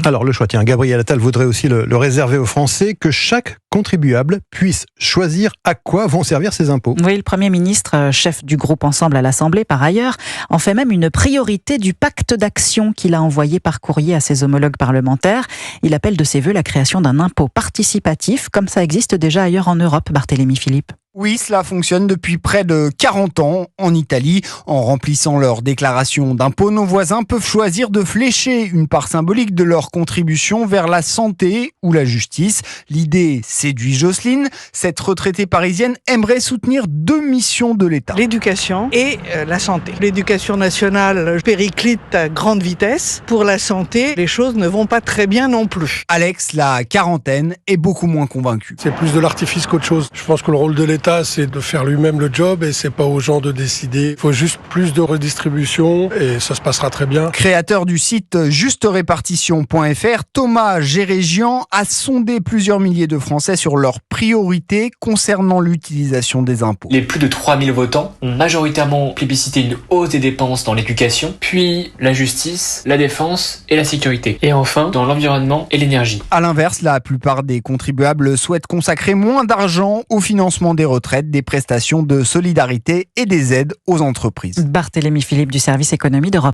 Alors le choix, tiens, Gabriel Attal voudrait aussi le réserver aux Français, que chaque contribuable puisse choisir à quoi vont servir ses impôts. Oui, le Premier ministre, chef du groupe Ensemble à l'Assemblée par ailleurs, en fait même une priorité du pacte d'action qu'il a envoyé par courrier à ses homologues parlementaires. Il appelle de ses vœux la création d'un impôt participatif, comme ça existe déjà ailleurs en Europe, Barthélémy Philippe. Oui, cela fonctionne depuis près de 40 ans en Italie. En remplissant leur déclaration d'impôt, nos voisins peuvent choisir de flécher une part symbolique de leur contribution vers la santé ou la justice. L'idée séduit Jocelyne. Cette retraitée parisienne aimerait soutenir 2 missions de l'État. L'éducation et la santé. L'éducation nationale périclite à grande vitesse. Pour la santé, les choses ne vont pas très bien non plus. Alex, la quarantaine, est beaucoup moins convaincu. C'est plus de l'artifice qu'autre chose. Je pense que le rôle de l'État, c'est de faire lui-même le job et c'est pas aux gens de décider. Il faut juste plus de redistribution et ça se passera très bien. Créateur du site justerépartition.fr, Thomas Gérégian a sondé plusieurs milliers de Français sur leurs priorités concernant l'utilisation des impôts. Les plus de 3000 votants ont majoritairement plébiscité une hausse des dépenses dans l'éducation, puis la justice, la défense et la sécurité. Et enfin, dans l'environnement et l'énergie. À l'inverse, la plupart des contribuables souhaitent consacrer moins d'argent au financement des retraites, des prestations de solidarité et des aides aux entreprises. Barthélémy Philippe du service économie d'Europe.